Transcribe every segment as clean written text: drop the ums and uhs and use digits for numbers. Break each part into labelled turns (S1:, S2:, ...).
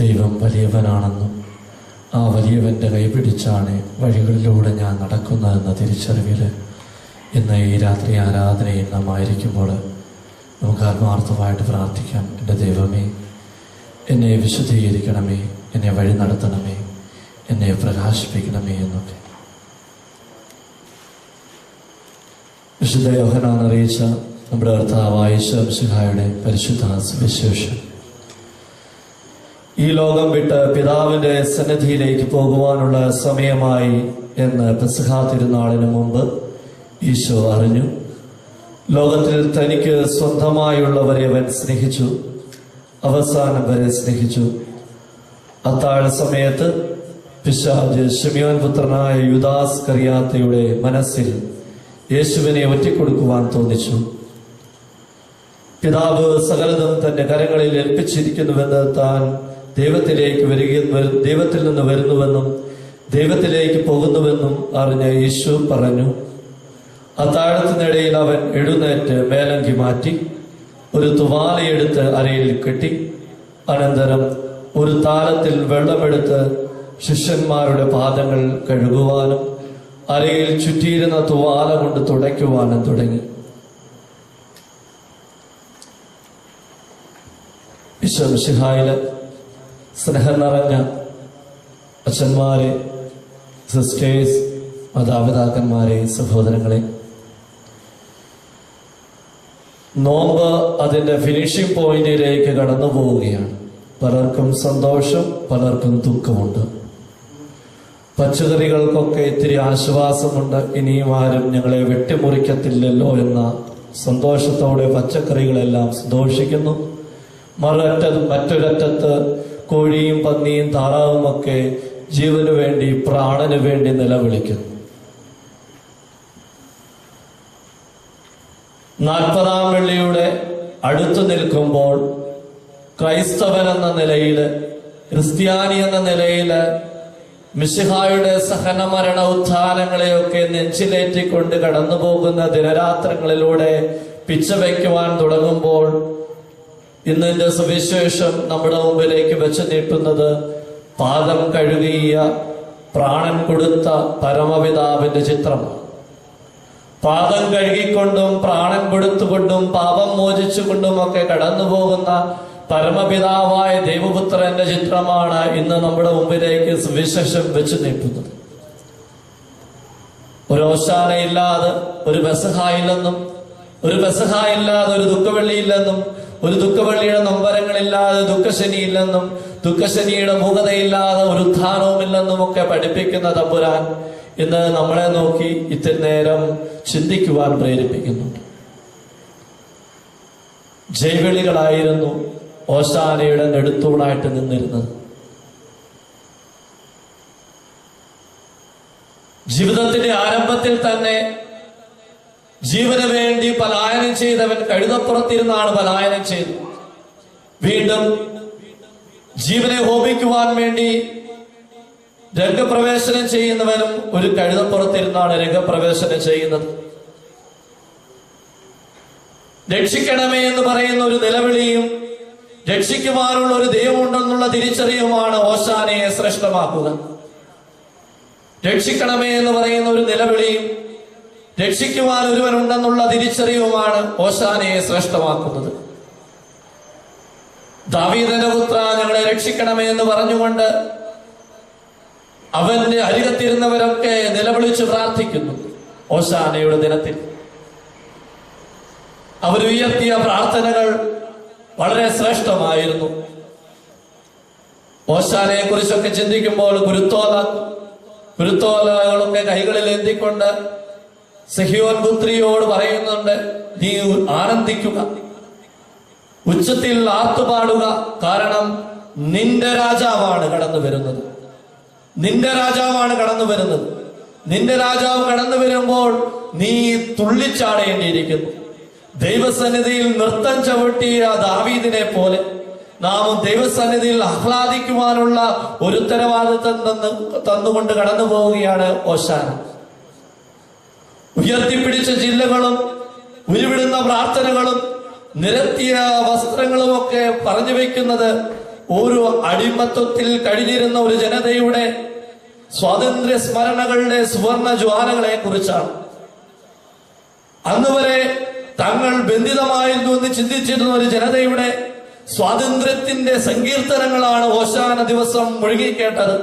S1: ദൈവം വലിയവനാണെന്നും ആ വലിയവൻ്റെ കൈപിടിച്ചാണ് വഴികളിലൂടെ ഞാൻ നടക്കുന്നതെന്ന തിരിച്ചറിവിൽ ഇന്ന് ഈ രാത്രി ആരാധനയിൽ നാം ആയിരിക്കുമ്പോൾ നമുക്ക് ആത്മാർത്ഥമായിട്ട് പ്രാർത്ഥിക്കാം. എൻ്റെ ദൈവമേ, എന്നെ വിശുദ്ധീകരിക്കണമേ, എന്നെ വഴി നടത്തണമേ, എന്നെ പ്രകാശിപ്പിക്കണമേ എന്നൊക്കെ. വിശുദ്ധ യോഹന്നാൻ അറിയിച്ച നമ്മുടെ കർത്താവായ യേശു മിശിഹായുടെ പരിശുദ്ധ സുവിശേഷം. ഈ ലോകം വിട്ട് പിതാവിന്റെ സന്നിധിയിലേക്ക് പോകുവാനുള്ള സമയമായി എന്ന് പെസഹാ തിരുനാളിന് മുമ്പ് ഈശോ അറിഞ്ഞു. ലോകത്തിൽ തനിക്ക് സ്വന്തമായുള്ളവരെ അവൻ സ്നേഹിച്ചു, അവസാനം വരെ സ്നേഹിച്ചു. അത്താഴ സമയത്ത് പിശാച് ശിമയോൻ പുത്രനായ യൂദാസ് കറിയാത്തയുടെ മനസ്സിൽ യേശുവിനെ ഒറ്റിക്കൊടുക്കുവാൻ തോന്നിച്ചു. പിതാവ് സകലതും തന്റെ കരങ്ങളിൽ ഏൽപ്പിച്ചിരിക്കുന്നുവെന്ന്, താൻ ദൈവത്തിൽ നിന്ന് വരുന്നുവെന്നും ദൈവത്തിലേക്ക് പോകുന്നുവെന്നും അറിഞ്ഞ യേശു പറഞ്ഞു. അത്താഴത്തിനിടയിൽ അവൻ എഴുന്നേറ്റ് മേലങ്കി മാറ്റി ഒരു തുവാലയെടുത്ത് അരയിൽ കെട്ടി, അനന്തരം ഒരു താലത്തിൽ വെള്ളമെടുത്ത് ശിഷ്യന്മാരുടെ പാദങ്ങൾ കഴുകുവാനും അരയിൽ ചുറ്റിയിരുന്ന തുവാല കൊണ്ട് തുടയ്ക്കുവാനും തുടങ്ങി. ഈശോ മിശിഹായില് സ്നേഹം നിറഞ്ഞ അച്ഛന്മാരെ, സിസ്റ്റേഴ്സ്, മാതാപിതാക്കന്മാരെ, സഹോദരങ്ങളെ, നോമ്പ് അതിന്റെ ഫിനിഷിംഗ് പോയിന്റിലേക്ക് കടന്നു പോവുകയാണ്. പലർക്കും സന്തോഷം, പലർക്കും ദുഃഖമുണ്ട്. പച്ചക്കറികൾക്കൊക്കെ ഇത്തിരി ആശ്വാസമുണ്ട്. ഇനിയും ആരും ഞങ്ങളെ വെട്ടിമുറിക്കത്തില്ലല്ലോ എന്ന സന്തോഷത്തോടെ പച്ചക്കറികളെല്ലാം സന്തോഷിക്കുന്നു. മറ്റൊരറ്റത്ത് കോഴിയും പന്നിയും താറാവും ഒക്കെ ജീവന് വേണ്ടി, പ്രാണന് വേണ്ടി നിലവിളിക്കുന്നു. 40-ാം വെള്ളിയുടെ അടുത്തു നിൽക്കുമ്പോൾ ക്രൈസ്തവൻ എന്ന നിലയില്, ക്രിസ്ത്യാനി എന്ന നിലയില് മിശിഹായുടെ സഹന മരണ ഉത്ഥാനങ്ങളെയൊക്കെ നെഞ്ചിലേറ്റിക്കൊണ്ട് കടന്നു പോകുന്ന ദിനരാത്രങ്ങളിലൂടെ പിച്ചവയ്ക്കുവാൻ തുടങ്ങുമ്പോൾ ഇന്നിന്റെ സുവിശേഷം നമ്മുടെ മുമ്പിലേക്ക് വെച്ച് നീട്ടുന്നത് പാദം കഴുകിയ, പ്രാണൻ കൊടുത്ത പരമപിതാവിന്റെ ചിത്രമാണ്. പാദം കഴുകിക്കൊണ്ടും പ്രാണൻ കൊടുത്തുകൊണ്ടും പാപം മോചിച്ചുകൊണ്ടും ഒക്കെ കടന്നു പോകുന്ന പരമപിതാവായ ദൈവപുത്രന്റെ ചിത്രമാണ് ഇന്ന് നമ്മുടെ മുമ്പിലേക്ക് സുവിശേഷം വെച്ച് നീട്ടുന്നത്. ഒരു ഓശാനയില്ലാതെ ഒരു പെസഹായില്ലെന്നും, ഒരു പെസഹായില്ലാതെ ഒരു ദുഃഖവെള്ളിയില്ലെന്നും, ഒരു ദുഃഖവെള്ളിയുടെ നൊമ്പരങ്ങളില്ലാതെ ദുഃഖശനിയില്ലെന്നും, ദുഃഖശനിയുടെ മൂകതയില്ലാതെ ഒരു ഉത്ഥാനവുമില്ലെന്നും ഒക്കെ പഠിപ്പിക്കുന്ന തമ്പുരാൻ ഇന്ന് നമ്മളെ നോക്കി ഇത്തിരി നേരം ചിന്തിക്കുവാൻ പ്രേരിപ്പിക്കുന്നുണ്ട്. ജൈവിളികളായിരുന്നു ഓശാനയുടെ നെടുത്തൂണായിട്ട് നിന്നിരുന്നത്. ജീവിതത്തിന്റെ ആരംഭത്തിൽ തന്നെ ജീവന് വേണ്ടി പലായനം ചെയ്തവൻ കഴുതപ്പുറത്തിരുന്നാണ് പലായനം ചെയ്തത്. വീണ്ടും ജീവനെ ഹോമിക്കുവാൻ വേണ്ടി രംഗപ്രവേശനം ചെയ്യുന്നവനും ഒരു കഴുതപ്പുറത്തിരുന്നാണ് രംഗപ്രവേശനം ചെയ്യുന്നത്. രക്ഷിക്കണമേ എന്ന് പറയുന്ന ഒരു നിലവിളിയും രക്ഷിക്കുവാനുള്ള ഒരു ദൈവമുണ്ടെന്നുള്ള തിരിച്ചറിയുമാണ് ഓശാനയെ ശ്രേഷ്ഠമാക്കുക. രക്ഷിക്കണമേ എന്ന് പറയുന്ന ഒരു നിലവിളിയും രക്ഷിക്കുവാൻ ഒരുവനുണ്ടെന്നുള്ള തിരിച്ചറിയുമാണ് ഓശാനയെ ശ്രേഷ്ഠമാക്കുന്നത്. ദാവീദിന്റെ പുത്ര, ഞങ്ങളെ രക്ഷിക്കണമേ എന്ന് പറഞ്ഞുകൊണ്ട് അവന്റെ അരികത്തിരുന്നവരൊക്കെ നിലവിളിച്ച് പ്രാർത്ഥിക്കുന്നു. ഓശാനയുടെ ദിനത്തിൽ അവരുയർത്തിയ പ്രാർത്ഥനകൾ വളരെ ശ്രേഷ്ഠമായിരുന്നു. ഓശാനയെ കുറിച്ചൊക്കെ ചിന്തിക്കുമ്പോൾ കുരുത്തോലകളൊക്കെ കൈകളിൽ എന്തിക്കൊണ്ട് സിഹിയോൻ പുത്രിയോട് പറയുന്നുണ്ട്, നീ ആനന്ദിക്കുക, ഉച്ചത്തിൽ ആർത്തുപാടുക, കാരണം നിന്റെ രാജാവാണ് കടന്നു വരുന്നത്. നിന്റെ രാജാവാണ് കടന്നു വരുന്നത്. നിന്റെ രാജാവ് കടന്നു വരുമ്പോൾ നീ തുള്ളിച്ചാടേണ്ടിയിരിക്കുന്നു. ദൈവസന്നിധിയിൽ നൃത്തം ചവിട്ടിയ ദാവീദിനെ പോലെ നാം ദൈവസന്നിധിയിൽ ആഹ്ലാദിക്കുവാനുള്ള ഒരു ഉത്തരവാദിത്വം തന്നുകൊണ്ട് കടന്നു പോവുകയാണ് ഓശാന. ഉയർത്തിപ്പിടിച്ച ജില്ലകളും ഉരുവിടുന്ന പ്രാർത്ഥനകളും നിരത്തിയ വസ്ത്രങ്ങളും ഒക്കെ പറഞ്ഞു വയ്ക്കുന്നത് ഒരു അടിമത്വത്തിൽ കഴിഞ്ഞിരുന്ന ഒരു ജനതയുടെ സ്വാതന്ത്ര്യ സ്മരണകളുടെ സുവർണ ജ്വാലകളെ കുറിച്ചാണ്. അന്നുവരെ തങ്ങൾ ബന്ധിതമായിരുന്നു എന്ന് ചിന്തിച്ചിരുന്ന ഒരു ജനതയുടെ സ്വാതന്ത്ര്യത്തിന്റെ സങ്കീർത്തനങ്ങളാണ് ഓശാന ദിവസം മുഴുകിക്കേട്ടത്.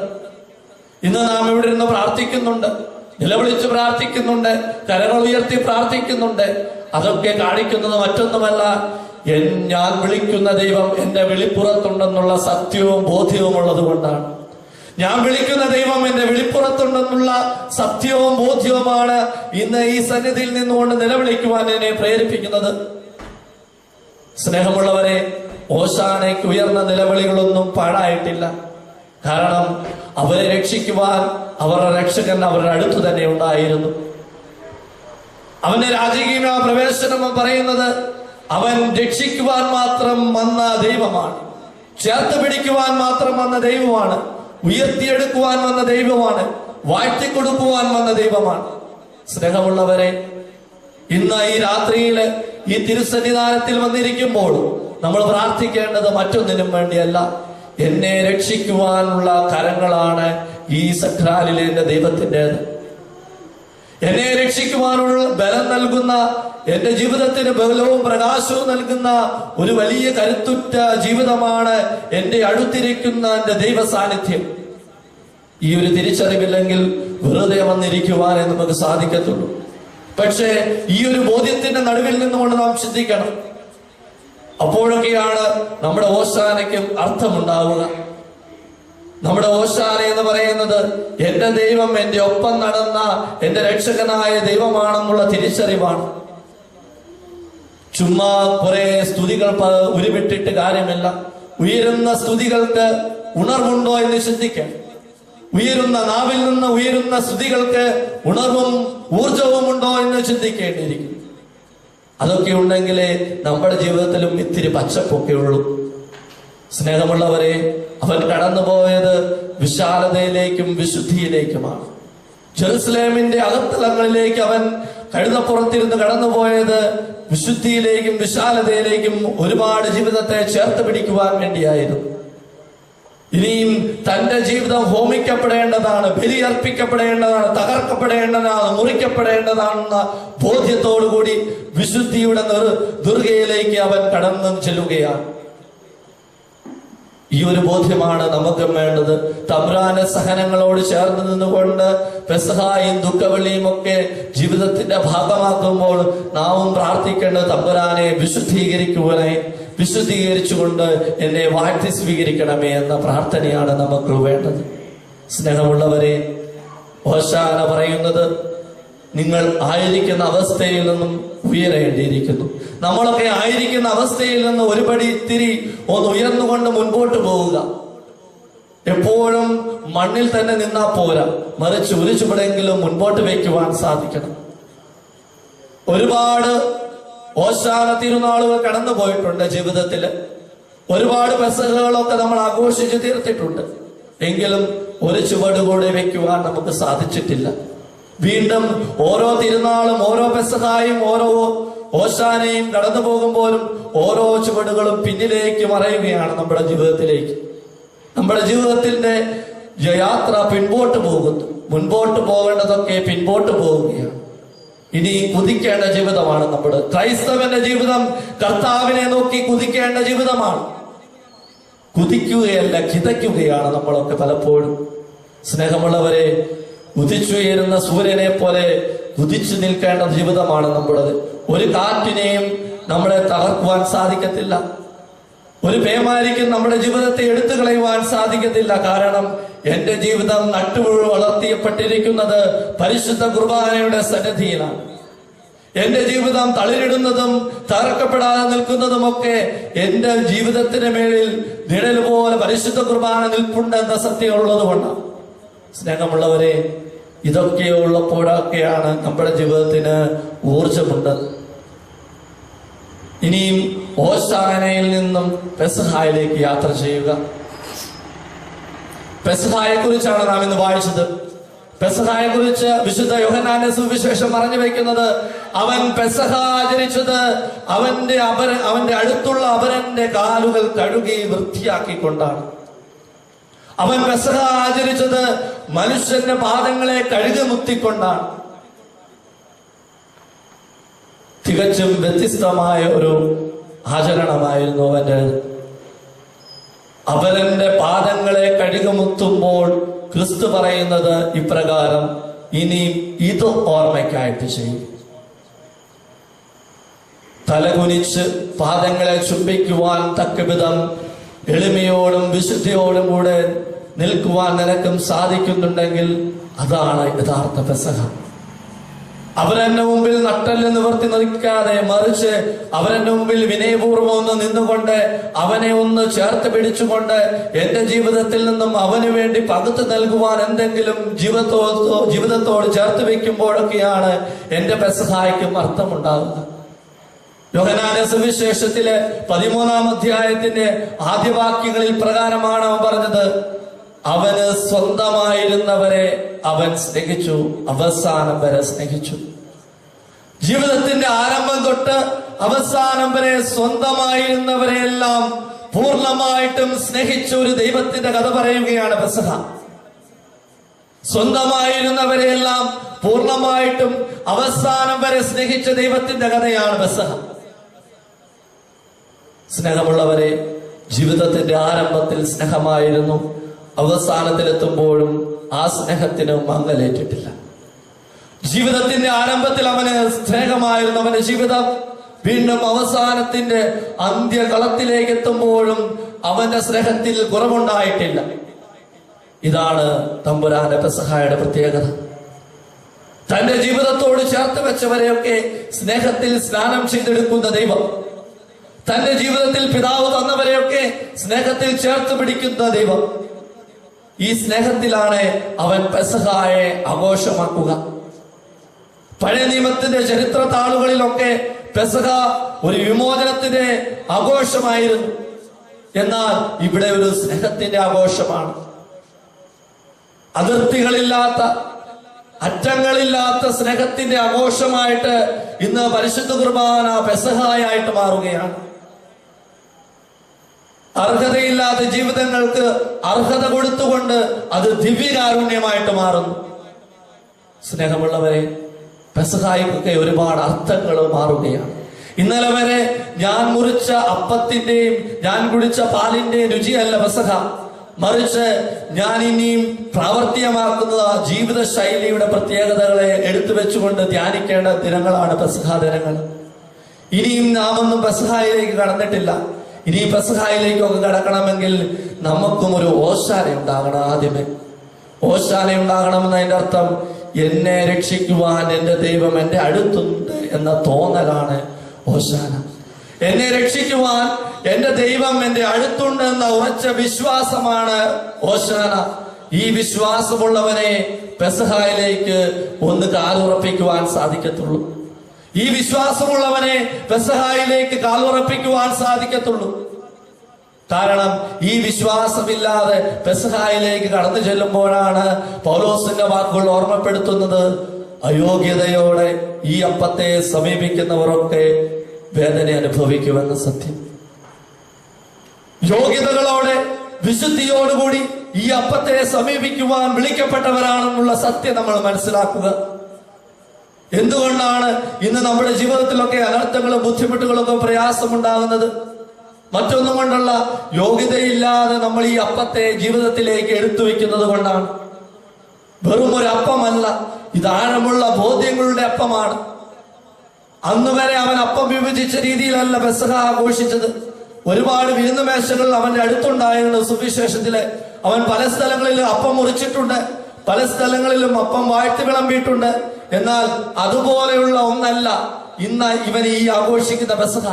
S1: ഇന്ന് നാം ഇവിടെ ഇരുന്ന് പ്രാർത്ഥിക്കുന്നുണ്ട്, നിലവിളിച്ച് പ്രാർത്ഥിക്കുന്നുണ്ട്, കരങ്ങൾ ഉയർത്തി പ്രാർത്ഥിക്കുന്നുണ്ട്. അതൊക്കെ കാണിക്കുന്നത് മറ്റൊന്നുമല്ല, ഞാൻ വിളിക്കുന്ന ദൈവം എന്റെ വെളിപ്പുറത്തുണ്ടെന്നുള്ള സത്യവും ബോധ്യവും ഉള്ളത് കൊണ്ടാണ്. ഞാൻ വിളിക്കുന്ന ദൈവം എന്റെ വെളിപ്പുറത്തുണ്ടെന്നുള്ള സത്യവും ബോധ്യവുമാണ് ഇന്ന് ഈ സന്നിധിയിൽ നിന്നുകൊണ്ട് നിലവിളിക്കുവാൻ എന്നെ പ്രേരിപ്പിക്കുന്നത്. സ്നേഹമുള്ളവരെ, ഓശാനയ്ക്ക് ഉയർന്ന നിലവിളികളൊന്നും പാഴായിട്ടില്ല. കാരണം അവരെ രക്ഷിക്കുവാൻ അവരുടെ രക്ഷകൻ അവരുടെ അടുത്ത് തന്നെ ഉണ്ടായിരുന്നു. അവന്റെ രാജകീയ പ്രവേശനം പറയുന്നത് അവൻ രക്ഷിക്കുവാൻ മാത്രം വന്ന ദൈവമാണ്, ചേർത്ത് പിടിക്കുവാൻ മാത്രം വന്ന ദൈവമാണ്, ഉയർത്തിയെടുക്കുവാൻ വന്ന ദൈവമാണ്, വാഴ്ത്തിക്കൊടുക്കുവാൻ വന്ന ദൈവമാണ്. സ്നേഹമുള്ളവരെ, ഇന്ന് ഈ രാത്രിയില് ഈ തിരുസന്നിധാനത്തിൽ വന്നിരിക്കുമ്പോൾ നമ്മൾ പ്രാർത്ഥിക്കേണ്ടത് മറ്റൊന്നിനും വേണ്ടിയല്ല, എന്നെ രക്ഷിക്കുവാനുള്ള കരങ്ങളാണ് ഈ സക്രാലിലെ എന്റെ ദൈവത്തിൻ്റെത്. എന്നെ രക്ഷിക്കുവാനുള്ള ബലം നൽകുന്ന, എന്റെ ജീവിതത്തിന് ബലവും പ്രകാശവും നൽകുന്ന ഒരു വലിയ കരുത്തുറ്റ ജീവിതമാണ് എന്റെ അടുത്തിരിക്കുന്ന എന്റെ ദൈവ സാന്നിധ്യം. ഈ ഒരു തിരിച്ചറിവില്ലെങ്കിൽ വെറുതെ വന്നിരിക്കുവാനേ നമുക്ക് സാധിക്കത്തുള്ളൂ. പക്ഷേ ഈ ഒരു ബോധ്യത്തിന്റെ നടുവിൽ നിന്നുകൊണ്ട് നാം ചിന്തിക്കണം. അപ്പോഴൊക്കെയാണ് നമ്മുടെ ഓശാനയ്ക്കും അർത്ഥമുണ്ടാവുക. നമ്മുടെ ഓശാന എന്ന് പറയുന്നത് എന്റെ ദൈവം എന്റെ ഒപ്പം നടന്ന എന്റെ രക്ഷകനായ ദൈവമാണെന്നുള്ള തിരിച്ചറിവാണ്. ചുമ്മാ കുറെ സ്തുതികൾ ഉരുവിട്ടിട്ട് കാര്യമില്ല. ഉയരുന്ന സ്തുതികൾക്ക് ഉണർവുണ്ടോ എന്ന് ചിന്തിക്കണം. ഉയരുന്ന നാവിൽ നിന്ന് ഉയരുന്ന സ്തുതികൾക്ക് ഉണർവും ഊർജവും ഉണ്ടോ എന്ന് ചിന്തിക്കേണ്ടിയിരിക്കും. അതൊക്കെ ഉണ്ടെങ്കിലേ നമ്മുടെ ജീവിതത്തിലും ഇത്തിരി പച്ചപ്പൊക്കെ ഉള്ളൂ. സ്നേഹമുള്ളവരെ, അവൻ കടന്നുപോയത് വിശാലതയിലേക്കും വിശുദ്ധിയിലേക്കുമാണ്. ജെറുസലേമിന്റെ അകത്തളങ്ങളിലേക്ക് അവൻ കഴുതപ്പുറത്തിരുന്ന് കടന്നുപോയത് വിശുദ്ധിയിലേക്കും വിശാലതയിലേക്കും ഒരുപാട് ജീവിതത്തെ ചേർത്ത് പിടിക്കുവാൻ വേണ്ടിയായിരുന്നു. ഇനിയും തന്റെ ജീവിതം ഹോമിക്കപ്പെടേണ്ടതാണ്, ബലിയർപ്പിക്കപ്പെടേണ്ടതാണ്, തകർക്കപ്പെടേണ്ടതാണ്, മുറിക്കപ്പെടേണ്ടതാണെന്ന ബോധ്യത്തോടുകൂടി വിശുദ്ധിയുടെ ദുർഗയിലേക്ക് അവൻ കടന്നു ചെല്ലുകയാണ്. ഈ ഒരു ബോധ്യമാണ് നമുക്കും വേണ്ടത്. തമ്പുരാന്റെ സഹനങ്ങളോട് ചേർന്ന് നിന്നുകൊണ്ട് പെസഹായും ദുഃഖവെള്ളിയും ഒക്കെ ജീവിതത്തിന്റെ ഭാഗമാക്കുമ്പോൾ നാവും പ്രാർത്ഥിക്കേണ്ടത് തമ്പുരാനെ വിശുദ്ധീകരിച്ചുകൊണ്ട് എന്നെ വാഴ്ത്തി സ്വീകരിക്കണമേ എന്ന പ്രാർത്ഥനയാണ് നമുക്ക് വേണ്ടത്. സ്നേഹമുള്ളവരെ, ഓശാന പറയുന്നത് നിങ്ങൾ ആയിരിക്കുന്ന അവസ്ഥയിൽ നിന്നും ഉയരേണ്ടിയിരിക്കുന്നു. നമ്മളൊക്കെ ആയിരിക്കുന്ന അവസ്ഥയിൽ നിന്ന് ഒരുപടി ഇത്തിരി ഒന്ന് ഉയർന്നുകൊണ്ട് മുൻപോട്ട് പോവുക. എപ്പോഴും മണ്ണിൽ തന്നെ നിന്നാ പോരാ, മറിച്ച് ഒരു ചുവടെങ്കിലും മുൻപോട്ട് വയ്ക്കുവാൻ സാധിക്കണം. ഒരുപാട് ഓശാന തിരുനാളുകൾ കടന്നു പോയിട്ടുണ്ട് ജീവിതത്തിൽ. ഒരുപാട് പെസഹകളൊക്കെ നമ്മൾ ആഘോഷിച്ച് തീർത്തിട്ടുണ്ട്. എങ്കിലും ഒരു ചുവട് കൂടെ വെക്കുവാൻ നമുക്ക് സാധിച്ചിട്ടില്ല. വീണ്ടും ഓരോ തിരുനാളും ഓരോ പെസഹായും ഓരോ ഓശാനയും കടന്നു പോകുമ്പോഴും ഓരോ ചുവടുകളും പിന്നിലേക്ക് മറയുകയാണ് നമ്മുടെ ജീവിതത്തിലേക്ക്. നമ്മുടെ ജീവിതത്തിന്റെ യാത്ര പിൻപോട്ട് പോകുന്നു. മുൻപോട്ട് പോകേണ്ടതൊക്കെ പിൻപോട്ട് പോവുകയാണ്. ഇനി കുതിക്കേണ്ട ജീവിതമാണ് നമ്മുടെ ക്രൈസ്തവന്റെ ജീവിതം. കർത്താവിനെ നോക്കി കുതിക്കേണ്ട ജീവിതമാണ്. കുതിക്കുകയല്ല, കിതയ്ക്കുകയാണ് നമ്മളൊക്കെ പലപ്പോഴും. സ്നേഹമുള്ളവരെ, ഉദിച്ചുയരുന്ന സൂര്യനെ പോലെ കുതിച്ചു നിൽക്കേണ്ട ജീവിതമാണ് നമ്മുടേത്. ഒരു കാറ്റിനെയും നമ്മളെ തകർക്കുവാൻ സാധിക്കത്തില്ല. ഒരു പേമാരിക്കും നമ്മുടെ ജീവിതത്തെ എടുത്തു കളയുവാൻ സാധിക്കത്തില്ല. കാരണം എന്റെ ജീവിതം നട്ടുമുഴു വളർത്തിയപ്പെട്ടിരിക്കുന്നത് പരിശുദ്ധ കുർബാനയുടെ സന്നിധിയിലാണ്. എന്റെ ജീവിതം തളിരിടുന്നതും തകർക്കപ്പെടാതെ നിൽക്കുന്നതുമൊക്കെ എന്റെ ജീവിതത്തിന് മേളിൽ നിഴൽ പോലെ പരിശുദ്ധ കുർബാന നിൽപ്പുണ്ടെന്ന സത്യം ഉള്ളത് കൊണ്ടാണ്. സ്നേഹമുള്ളവരെ, ഇതൊക്കെ ഉള്ളപ്പോഴൊക്കെയാണ് നമ്മുടെ ജീവിതത്തിന് ഊർജമുണ്ട്. ഇനിയും ഓശാനയിൽ നിന്നും പെസഹായിലേക്ക് യാത്ര ചെയ്യുക. പെസഹായെ കുറിച്ചാണ് നാം ഇന്ന് വായിച്ചത്. പെസഹായെ കുറിച്ച് വിശുദ്ധ യോഹന്നാന്റെ സുവിശേഷം പറഞ്ഞു വെക്കുന്നത്, അവൻ പെസഹ ആചരിച്ചത് അവന്റെ അടുത്തുള്ള അപരന്റെ കാലുകൾ കഴുകി വൃത്തിയാക്കിക്കൊണ്ടാണ്. അവൻ പെസഹ ആചരിച്ചത് മനുഷ്യന്റെ പാദങ്ങളെ കഴുകുമുത്തിക്കൊണ്ടാണ്. തികച്ചും വ്യത്യസ്തമായ ഒരു ആചരണമായിരുന്നു അവന്റെ. അവരന്റെ പാദങ്ങളെ കഴുകുമുത്തുമ്പോൾ ക്രിസ്തു പറയുന്നത് ഇപ്രകാരം, ഇനി ഇത് ഓർമ്മയ്ക്കായിട്ട് ചെയ്യും. തലകുനിച്ച് പാദങ്ങളെ ചുംബിക്കുവാൻ തക്കവിധം എളിമയോടും വിശുദ്ധിയോടും കൂടെ നിൽക്കുവാൻ നിനക്കും സാധിക്കുന്നുണ്ടെങ്കിൽ അതാണ് യഥാർത്ഥ പെസഹ. അവരെന്റെ മുമ്പിൽ നട്ടെല്ല് നിവർത്തി നിൽക്കാതെ, മറിച്ച് അവരെന്റെ മുമ്പിൽ വിനയപൂർവ്വം ഒന്ന് നിന്നുകൊണ്ട് അവനെ ഒന്ന് ചേർത്ത് പിടിച്ചുകൊണ്ട് എന്റെ ജീവിതത്തിൽ നിന്നും അവന് വേണ്ടി പകുത്തു നൽകുവാൻ എന്തെങ്കിലും ജീവിതത്തോട് ചേർത്ത് വെക്കുമ്പോഴൊക്കെയാണ് എന്റെ പെസഹായ്ക്കും അർത്ഥമുണ്ടാകുന്നത്. യോഹന്നാന്റെ സുവിശേഷത്തിലെ 13-ാം അധ്യായത്തിന്റെ ആദ്യവാക്യങ്ങളിൽ പ്രകാരമാണ് അവൻ പറഞ്ഞത്, അവന് സ്വന്തമായിരുന്നവരെ അവൻ സ്നേഹിച്ചു, അവസാനം വരെ സ്നേഹിച്ചു. ജീവിതത്തിന്റെ ആരംഭം തൊട്ട് അവസാനം വരെ സ്വന്തമായിരുന്നവരെയെല്ലാം പൂർണ്ണമായിട്ടും സ്നേഹിച്ച ഒരു ദൈവത്തിന്റെ കഥ പറയുകയാണ് പെസഹ. സ്വന്തമായിരുന്നവരെയെല്ലാം പൂർണ്ണമായിട്ടും അവസാനം വരെ സ്നേഹിച്ച ദൈവത്തിന്റെ കഥയാണ് പെസഹ. സ്നേഹമുള്ളവരെ, ജീവിതത്തിന്റെ ആരംഭത്തിൽ സ്നേഹമായിരുന്നു, അവസാനത്തിലെത്തുമ്പോഴും ആ സ്നേഹത്തിന് മങ്ങലേറ്റിട്ടില്ല. ജീവിതത്തിന്റെ ആരംഭത്തിൽ അവന് സ്നേഹമായിരുന്നു അവന്റെ ജീവിതം. വീണ്ടും അവസാനത്തിന്റെ അന്ത്യകളത്തിലേക്ക് എത്തുമ്പോഴും അവന്റെ സ്നേഹത്തിൽ കുറവുണ്ടായിട്ടില്ല. ഇതാണ് തമ്പുരാന്റെ പെസഹായുടെ പ്രത്യേകത. തന്റെ ജീവിതത്തോട് ചേർത്ത് വെച്ചവരെയൊക്കെ സ്നേഹത്തിൽ സ്നാനം ചെയ്തെടുക്കുന്ന ദൈവം, തന്റെ ജീവിതത്തിൽ പിതാവ് തന്നവരെയൊക്കെ സ്നേഹത്തിൽ ചേർത്ത് പിടിക്കുന്ന ദൈവം. ഈ സ്നേഹത്തിലാണ് അവൻ പെസഹായെ ആഘോഷമാക്കുക. പഴയ നിയമത്തിന്റെ ചരിത്ര താളുകളിലൊക്കെ പെസഹ ഒരു വിമോചനത്തിന്റെ ആഘോഷമായിരുന്നു. എന്നാൽ ഇവിടെ ഒരു സ്നേഹത്തിന്റെ ആഘോഷമാണ്. അതിർത്തികളില്ലാത്ത, അറ്റങ്ങളില്ലാത്ത സ്നേഹത്തിന്റെ ആഘോഷമായിട്ട് ഇന്ന് പരിശുദ്ധ കുർബാന പെസഹായായിട്ട് മാറുകയാണ്. അർഹതയില്ലാത്ത ജീവിതങ്ങൾക്ക് അർഹത കൊടുത്തുകൊണ്ട് അത് ദിവ്യകാരുണ്യമായിട്ട് മാറുന്നു. സ്നേഹമുള്ളവരെ, പെസഹായ്ക്കൊക്കെ ഒരുപാട് അർത്ഥങ്ങൾ മാറുകയാണ്. ഇന്നലെ വരെ ഞാൻ മുറിച്ച അപ്പത്തിന്റെയും ഞാൻ കുടിച്ച പാലിന്റെയും രുചിയല്ല പെസഹ, മറിച്ച് ഞാൻ ഇനിയും പ്രാവർത്തികമാക്കുന്ന ജീവിത ശൈലിയുടെ പ്രത്യേകതകളെ എടുത്തു വെച്ചുകൊണ്ട് ധ്യാനിക്കേണ്ട ദിനങ്ങളാണ് പെസഹാ ദിനങ്ങൾ. ഇനിയും നാം ഒന്നും പെസഹായിലേക്ക് കടന്നിട്ടില്ല. ഇനി പെസഹായിലേക്കൊക്കെ കടക്കണമെങ്കിൽ നമുക്കും ഒരു ഓശാന ഉണ്ടാകണം. ആദ്യമേ ഓശാന ഉണ്ടാകണമെന്നതിന്റെ അർത്ഥം, എന്നെ രക്ഷിക്കുവാൻ എന്റെ ദൈവം എന്റെ അടുത്തുണ്ട് എന്ന തോന്നലാണ് ഓശാന. എന്നെ രക്ഷിക്കുവാൻ എന്റെ ദൈവം എന്റെ അടുത്തുണ്ട് എന്ന ഉറച്ച വിശ്വാസമാണ് ഓശാന. ഈ വിശ്വാസമുള്ളവനെ പെസഹായിലേക്ക് ഒന്ന് കാലുറപ്പിക്കുവാൻ സാധിക്കത്തുള്ളൂ. ഈ വിശ്വാസമുള്ളവനെ പെസഹായിലേക്ക് കാലുറപ്പിക്കുവാൻ സാധിക്കത്തുള്ളൂ. കാരണം ഈ വിശ്വാസമില്ലാതെ പെസഹായിലേക്ക് കടന്നു ചെല്ലുമ്പോഴാണ് പൗലോസിന്റെ വാക്കുകൾ ഓർമ്മപ്പെടുത്തുന്നത്, അയോഗ്യതയോടെ ഈ അപ്പത്തെ സമീപിക്കുന്നവരൊക്കെ വേദന അനുഭവിക്കുമെന്ന സത്യം. യോഗ്യതകളോടെ വിശുദ്ധിയോടുകൂടി ഈ അപ്പത്തെ സമീപിക്കുവാൻ വിളിക്കപ്പെട്ടവരാണെന്നുള്ള സത്യം നമ്മൾ മനസ്സിലാക്കുക. എന്തുകൊണ്ടാണ് ഇന്ന് നമ്മുടെ ജീവിതത്തിലൊക്കെ അനർത്ഥങ്ങളും ബുദ്ധിമുട്ടുകളൊക്കെ പ്രയാസമുണ്ടാകുന്നത്? മറ്റൊന്നും കൊണ്ടുള്ള യോഗ്യതയില്ലാതെ നമ്മൾ ഈ അപ്പത്തെ ജീവിതത്തിലേക്ക് എടുത്തു വെക്കുന്നത് കൊണ്ടാണ്. വെറും ഒരു അപ്പമല്ല, ഇത് ആഴമുള്ള ബോധ്യങ്ങളുടെ അപ്പമാണ്. അന്ന് വരെ അവൻ അപ്പം വിഭജിച്ച രീതിയിലല്ല പെസഹ ആഘോഷിച്ചത്. ഒരുപാട് വിരുന്നുമേശകൾ അവന്റെ അടുത്തുണ്ടായിരുന്നു. സുവിശേഷത്തില് അവൻ പല സ്ഥലങ്ങളിലും അപ്പം മുറിച്ചിട്ടുണ്ട്, പല സ്ഥലങ്ങളിലും അപ്പം വാഴ്ത്തി വിളമ്പിയിട്ടുണ്ട്. എന്നാൽ അതുപോലെയുള്ള ഒന്നല്ല ഇന്ന് ഇവൻ ഈ ആഘോഷിക്കുന്ന പെസഹ.